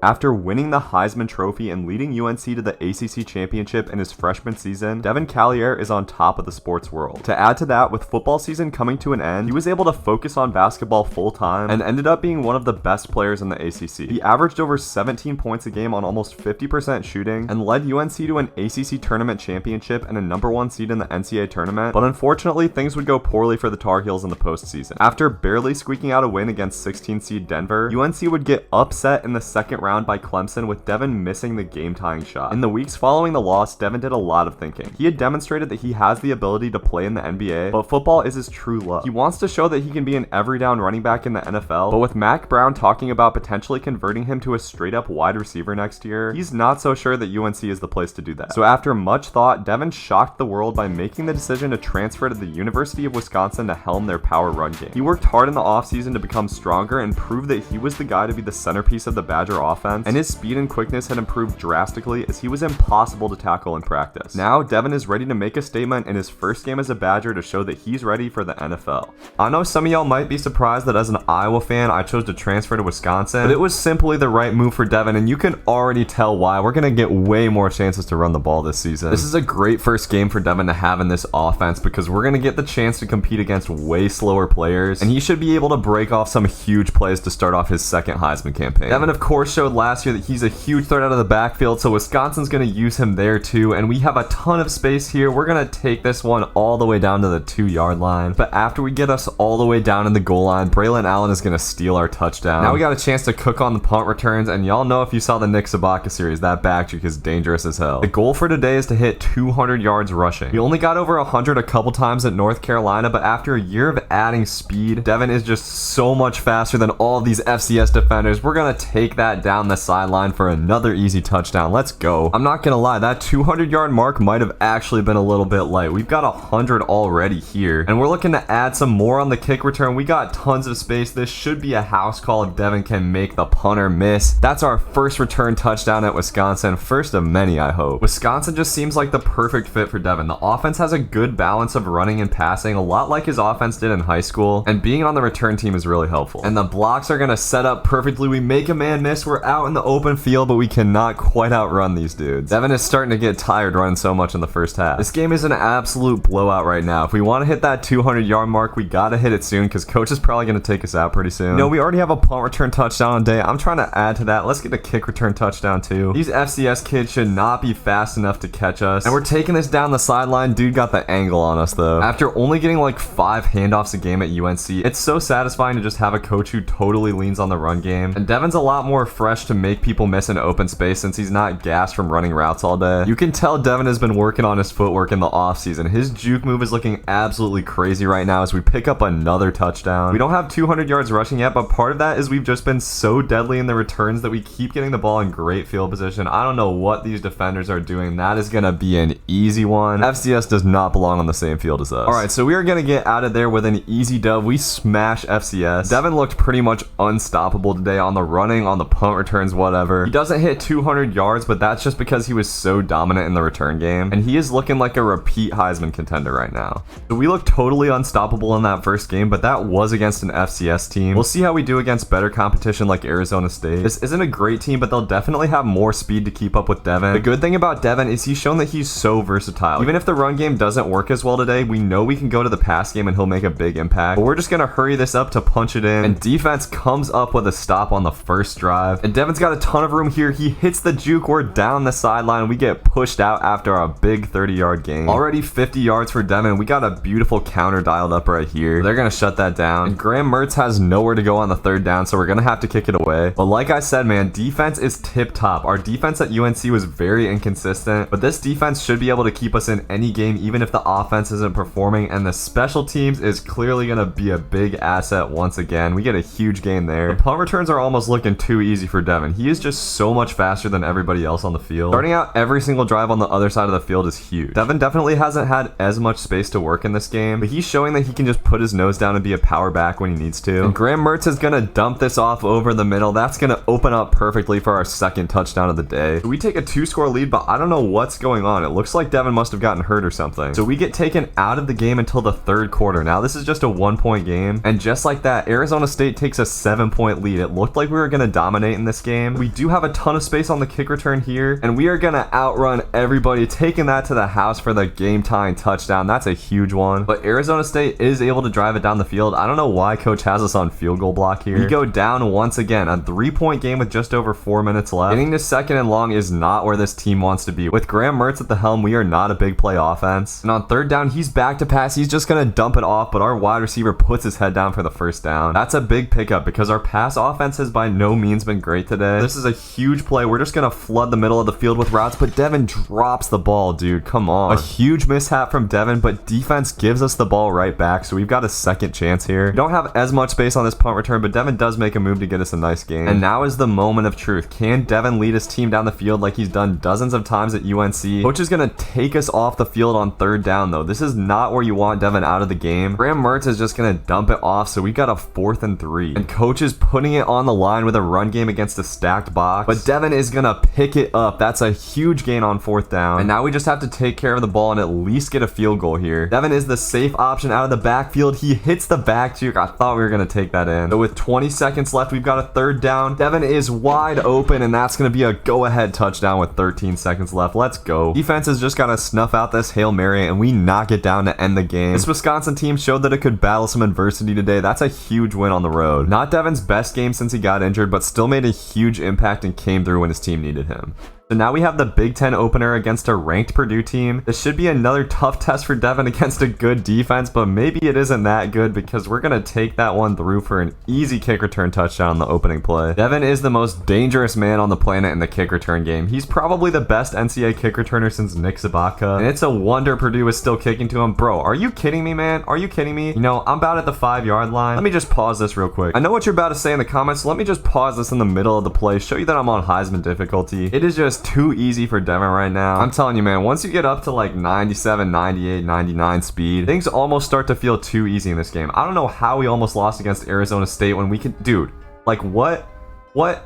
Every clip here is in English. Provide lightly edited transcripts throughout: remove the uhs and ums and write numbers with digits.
After winning the Heisman Trophy and leading UNC to the ACC Championship in his freshman season, Devin Callier is on top of the sports world. To add to that, with football season coming to an end, he was able to focus on basketball full-time and ended up being one of the best players in the ACC. He averaged over 17 points a game on almost 50% shooting and led UNC to an ACC tournament championship and a #1 seed in the NCAA tournament, but unfortunately things would go poorly for the Tar Heels in the postseason. After barely squeaking out a win against 16 seed Denver, UNC would get upset in the second round by Clemson, with Devin missing the game-tying shot. In the weeks following the loss, Devin did a lot of thinking. He had demonstrated that he has the ability to play in the NBA, but football is his true love. He wants to show that he can be an every-down running back in the NFL, but with Mack Brown talking about potentially converting him to a straight-up wide receiver next year, he's not so sure that UNC is the place to do that. So after much thought, Devin shocked the world by making the decision to transfer to the University of Wisconsin to helm their power run game. He worked hard in the offseason to become stronger and prove that he was the guy to be the centerpiece of the Badger offense, and his speed and quickness had improved drastically as he was impossible to tackle in practice. Now, Devin is ready to make a statement in his first game as a Badger to show that he's ready for the NFL. I know some of y'all might be surprised that as an Iowa fan, I chose to transfer to Wisconsin, but it was simply the right move for Devin, and you can already tell why. We're going to get way more chances to run the ball this season. This is a great first game for Devin to have in this offense because we're going to get the chance to compete against way slower players, and he should be able to break off some huge plays to start off his second Heisman campaign. Devin, of course, showed last year that he's a huge threat out of the backfield, so Wisconsin's going to use him there too, and we have a ton of space here. We're going to take this one all the way down to the 2-yard line, but after we get us all the way down in the goal line, Braylon Allen is going to steal our touchdown. Now we got a chance to cook on the punt returns, and y'all know if you saw the Nick Sabaka series, that back juke is dangerous as hell. The goal for today is to hit 200 yards rushing. We only got over 100 a couple times at North Carolina, but after a year of adding speed, Devin is just so much faster than all these FCS defenders. We're going to take that down the sideline for another easy touchdown. Let's go. I'm not going to lie, that 200-yard mark might have actually been a little bit light. We've got 100 already here, and we're looking to add some more on the kick return. We got tons of space. This should be a house call if Devin can make the punter miss. That's our first return touchdown at Wisconsin. First of many, I hope. Wisconsin just seems like the perfect fit for Devin. The offense has a good balance of running and passing, a lot like his offense did in high school, and being on the return team is really helpful. And the blocks are going to set up perfectly. We make a man miss. We're out in the open field, but we cannot quite outrun these dudes. Devin is starting to get tired running so much in the first half. This game is an absolute blowout right now. If we want to hit that 200-yard mark, we got to hit it soon because coach is probably going to take us out pretty soon. No, we already have a punt return touchdown on day. I'm trying to add to that. Let's get a kick return touchdown too. These FCS kids should not be fast enough to catch us. And we're taking this down the sideline. Dude got the angle on us though. After only getting like 5 handoffs a game at UNC, it's so satisfying to just have a coach who totally leans on the run game. And Devin's a lot more fresh to make people miss in open space since he's not gassed from running routes all day. You can tell Devin has been working on his footwork in the offseason. His juke move is looking absolutely crazy right now as we pick up another touchdown. We don't have 200 yards rushing yet, but part of that is we've just been so deadly in the returns that we keep getting the ball in great field position. I don't know what these defenders are doing. That is going to be an easy one. FCS does not belong on the same field as us. All right, so we are going to get out of there with an easy dub. We smash FCS. Devin looked pretty much unstoppable today on the running, on the punt returns, whatever. He doesn't hit 200 yards, but that's just because he was so dominant in the return game, and he is looking like a repeat Heisman contender right now. So we look totally unstoppable in that first game, but that was against an FCS team. We'll see how we do against better competition like Arizona State. This isn't a great team, but they'll definitely have more speed to keep up with Devin. The good thing about Devin is he's shown that he's so versatile. Even if the run game doesn't work as well today, we know we can go to the pass game and he'll make a big impact. But we're just gonna hurry this up to punch it in, and defense comes up with a stop on the first drive. And Devin's got a ton of room here. He hits the juke. We're down the sideline. We get pushed out after a big 30-yard gain. Already 50 yards for Devin. We got a beautiful counter dialed up right here. They're gonna shut that down. And Graham Mertz has nowhere to go on the third down, so we're gonna have to kick it away. But like I said, man, defense is tip-top. Our defense at UNC was very inconsistent, but this defense should be able to keep us in any game, even if the offense isn't performing, and the special teams is clearly gonna be a big asset once again. We get a huge gain there. The punt returns are almost looking too easy for Devin. He is just so much faster than everybody else on the field. Starting out every single drive on the other side of the field is huge. Devin definitely hasn't had as much space to work in this game, but he's showing that he can just put his nose down and be a power back when he needs to. And Graham Mertz is gonna dump this off over the middle. That's gonna open up perfectly for our second touchdown of the day. So we take a 2-score lead, but I don't know what's going on. It looks like Devin must have gotten hurt or something. So we get taken out of the game until the third quarter. Now this is just a 1-point game, and just like that, Arizona State takes a 7-point lead. It looked like we were gonna dominate in this this game. We do have a ton of space on the kick return here, and we are gonna outrun everybody, taking that to the house for the game-tying touchdown. That's a huge one. But Arizona State is able to drive it down the field. I don't know why coach has us on field goal block here. We go down once again, a 3-point game with just over 4 minutes left. Getting to 2nd and long is not where this team wants to be. With Graham Mertz at the helm, we are not a big play offense. And on 3rd down, he's back to pass. He's just gonna dump it off, but our wide receiver puts his head down for the 1st down. That's a big pickup because our pass offense has by no means been great today. This is a huge play. We're just gonna flood the middle of the field with routes, but Devin drops the ball, dude. Come on. A huge mishap from Devin, but defense gives us the ball right back, so we've got a 2nd chance here. We don't have as much space on this punt return, but Devin does make a move to get us a nice game. And now is the moment of truth. Can Devin lead his team down the field like he's done dozens of times at UNC? Coach is gonna take us off the field on 3rd down, though. This is not where you want Devin out of the game. Graham Mertz is just gonna dump it off, so we've got a 4th and 3. And coach is putting it on the line with a run game against a stacked box, but Devin is gonna pick it up. That's a huge gain on 4th down. And now we just have to take care of the ball and at least get a field goal here. Devin is the safe option out of the backfield. He hits the back juke. I thought we were gonna take that in. So with 20 seconds left, we've got a 3rd down. Devin is wide open, and that's gonna be a go-ahead touchdown with 13 seconds left. Let's go. Defense has just gotta snuff out this Hail Mary, and we knock it down to end the game. This Wisconsin team showed that it could battle some adversity today. That's a huge win on the road. Not Devin's best game since he got injured, but still made a huge impact and came through when his team needed him. So now we have the Big Ten opener against a ranked Purdue team. This should be another tough test for Devin against a good defense, but maybe it isn't that good because we're going to take that one through for an easy kick return touchdown on the opening play. Devin is the most dangerous man on the planet in the kick return game. He's probably the best NCAA kick returner since Nick Sabaka, and it's a wonder Purdue is still kicking to him. Bro, are you kidding me, man? Are you kidding me? You know, I'm about at the 5-yard line. Let me just pause this real quick. I know what you're about to say in the comments, so let me just pause this in the middle of the play, show you that I'm on Heisman difficulty. It is just too easy for Devin right now. I'm telling you, man, once you get up to like 97, 98, 99 speed, things almost start to feel too easy in this game. I don't know how we almost lost against Arizona State when we can, dude, like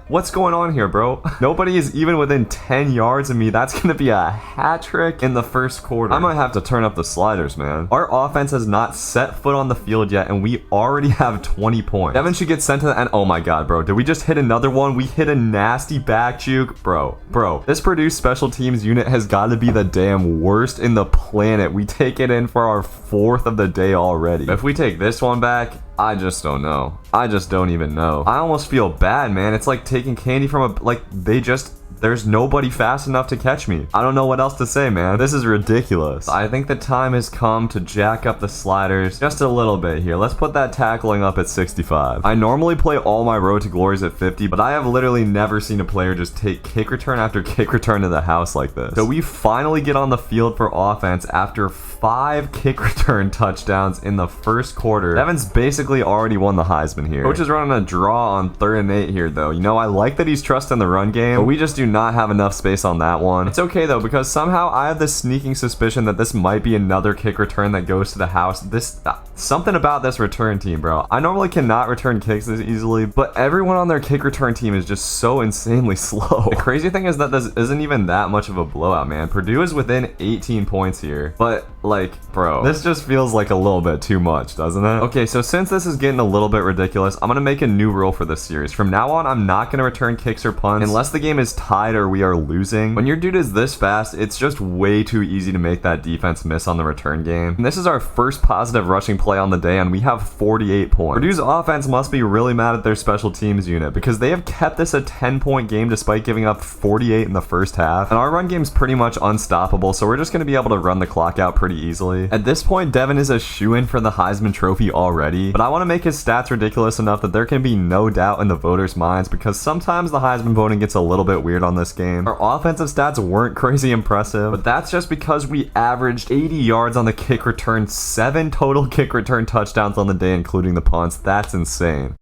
what's going on here, bro? Nobody is even within 10 yards of me. That's gonna be a hat trick in the 1st quarter. I might have to turn up the sliders, man. Our offense has not set foot on the field yet, and we already have 20 points. Devin should get sent to the end. Oh my god, bro. Did we just hit another one? We hit a nasty back juke. Bro. This Purdue special teams unit has got to be the damn worst in the planet. We take it in for our 4th of the day already. If we take this one back, I just don't know. I just don't even know. I almost feel bad, man. It's like taking candy from there's nobody fast enough to catch me. I don't know what else to say, man. This is ridiculous. I think the time has come to jack up the sliders just a little bit here. Let's put that tackling up at 65. I normally play all my road to glories at 50, but I have literally never seen a player just take kick return after kick return to the house like this. So we finally get on the field for offense after 5 kick return touchdowns in the 1st quarter. Devin's basically already won the Heisman here. Coach is running a draw on 3rd and 8 here, though. You know, I like that he's trusting the run game, but we just do not have enough space on that one. It's okay though, because somehow I have this sneaking suspicion that this might be another kick return that goes to the house. Something about this return team, bro. I normally cannot return kicks this easily, but everyone on their kick return team is just so insanely slow. The crazy thing is that this isn't even that much of a blowout, man. Purdue is within 18 points here, but like, bro, this just feels like a little bit too much, doesn't it? Okay, so since this is getting a little bit ridiculous, I'm gonna make a new rule for this series. From now on, I'm not gonna return kicks or punts unless the game is tied or we are losing. When your dude is this fast, it's just way too easy to make that defense miss on the return game. And this is our first positive rushing play on the day, and we have 48 points. Purdue's offense must be really mad at their special teams unit because they have kept this a 10-point game despite giving up 48 in the 1st half. And our run game's pretty much unstoppable, so we're just gonna be able to run the clock out pretty easily. At this point, Devin is a shoo-in for the Heisman Trophy already, but I want to make his stats ridiculous enough that there can be no doubt in the voters' minds because sometimes the Heisman voting gets a little bit weird on this game. Our offensive stats weren't crazy impressive, but that's just because we averaged 80 yards on the kick return, 7 total kick return touchdowns on the day, including the punts. That's insane.